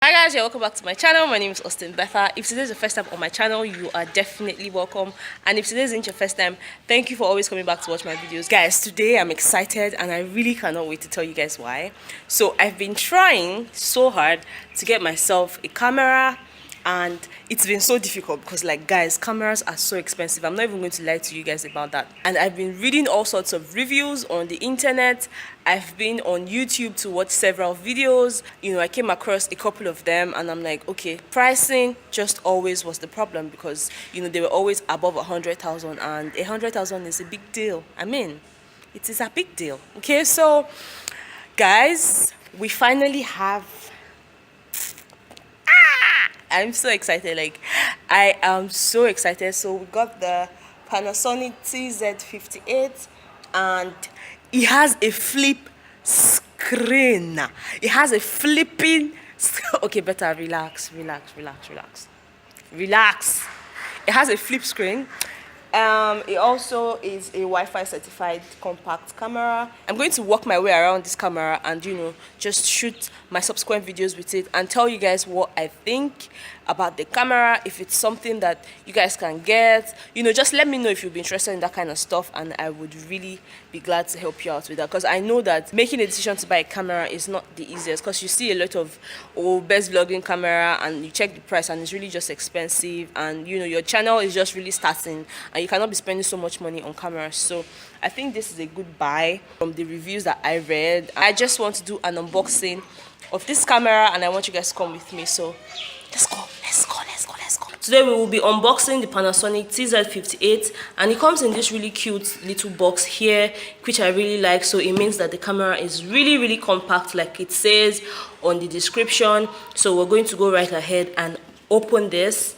Hi guys, welcome back to my channel. My name is Austin Betha. If today is your first time on my channel, you are definitely welcome. And if today isn't your first time, thank you for always coming back to watch my videos. Guys, today I'm excited and I really cannot wait to tell you guys why. So I've been trying so hard to get myself a camera, and it's been so difficult because, like, guys, cameras are so expensive. I'm not even going to lie to you guys about that. And I've been reading all sorts of reviews on the internet. I've been on YouTube to watch several videos. I came across a couple of them and I'm like, okay, pricing just always was the problem because they were always above 100,000, and 100,000 is a big deal. I mean, it is a big deal. Okay, so guys, we finally have, I'm so excited. Like, I am so excited. So we got the Panasonic TZ58, and it has a flip screen. It has a flipping. Okay, better relax. It has a flip screen. It also is a Wi-Fi certified compact camera. I'm going to walk my way around this camera and just shoot my subsequent videos with it and tell you guys what I think about the camera, if it's something that you guys can get. Just let me know if you'll be interested in that kind of stuff, and I would really be glad to help you out with that, because I know that making a decision to buy a camera is not the easiest, because you see a lot of best vlogging camera and you check the price and it's really just expensive, and your channel is just really starting and you cannot be spending so much money on cameras. So I think this is a good buy from the reviews that I read. I just want to do an unboxing of this camera and I want you guys to come with me. So let's go. Today we will be unboxing the Panasonic TZ58, and it comes in this really cute little box here, which I really like. So it means that the camera is really compact, like it says on the description. So we're going to go right ahead and open this.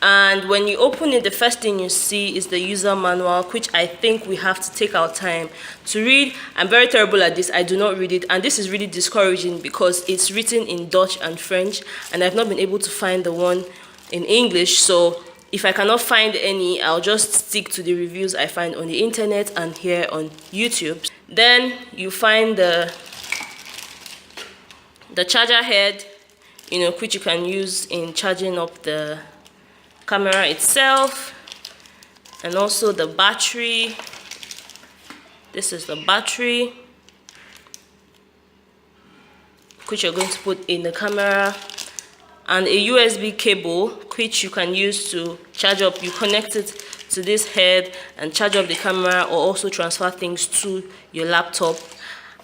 And when you open it, the first thing you see is the user manual, which I think we have to take our time to read. I'm very terrible at this. I do not read it, and this is really discouraging because it's written in Dutch and French, and I've not been able to find the one in English. So if I cannot find any, I'll just stick to the reviews I find on the internet and here on YouTube. Then you find the charger head, which you can use in charging up the camera itself, and also the battery. This is the battery which you're going to put in the camera, and a USB cable which you can use to charge up. You connect it to this head and charge up the camera, or also transfer things to your laptop.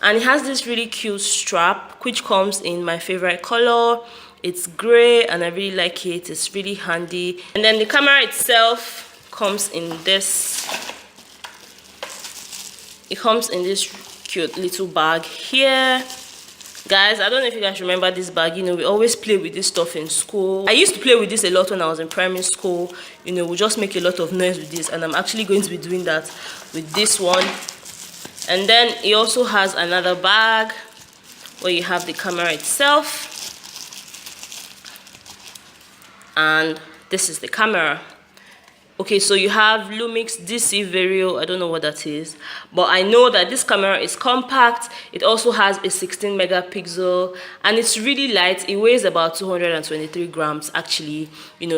And it has this really cute strap which comes in my favorite color. It's gray and I really like it. It's really handy. And then the camera itself comes in this. It comes in this cute little bag here. Guys, I don't know if you guys remember this bag. We always play with this stuff in school. I used to play with this a lot when I was in primary school. We just make a lot of noise with this, and I'm actually going to be doing that with this one. And then it also has another bag where you have the camera itself. And this is the camera. Okay, so you have Lumix DC Vario. I don't know what that is, but I know that this camera is compact. It also has a 16 megapixel, and it's really light. It weighs about 223 grams actually.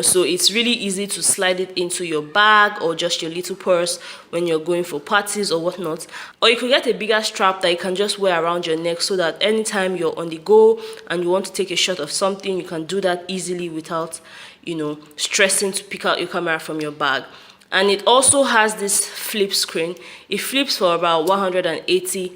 So it's really easy to slide it into your bag or just your little purse when you're going for parties or whatnot. Or you could get a bigger strap that you can just wear around your neck, so that anytime you're on the go and you want to take a shot of something, you can do that easily without stressing to pick out your camera from your bag. And it also has this flip screen. It flips for about 180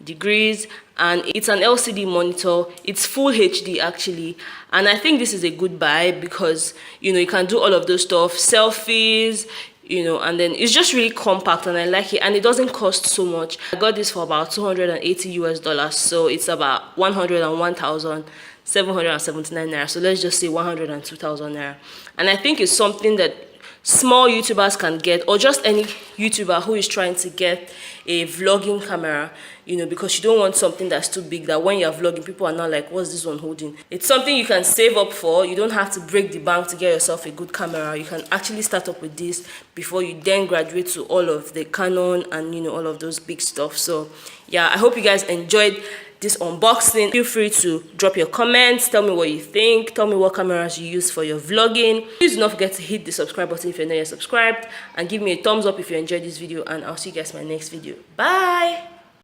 degrees, and it's an LCD monitor. It's full HD actually, and I think this is a good buy because you can do all of those stuff, selfies, and then it's just really compact and I like it, and it doesn't cost so much. I got this for about $280 US, so it's about 101,779 naira. So let's just say 102,000 naira. And I think it's something that small YouTubers can get, or just any YouTuber who is trying to get a vlogging camera, because you don't want something that's too big that when you're vlogging, people are not like, what's this one holding? It's something you can save up for. You don't have to break the bank to get yourself a good camera. You can actually start up with this before you then graduate to all of the Canon and all of those big stuff. So yeah, I hope you guys enjoyed this unboxing. Feel free to drop your comments, tell me what you think, tell me what cameras you use for your vlogging. Please do not forget to hit the subscribe button if you're not yet subscribed, and give me a thumbs up if you enjoyed this video, and I'll see you guys in my next video. Bye.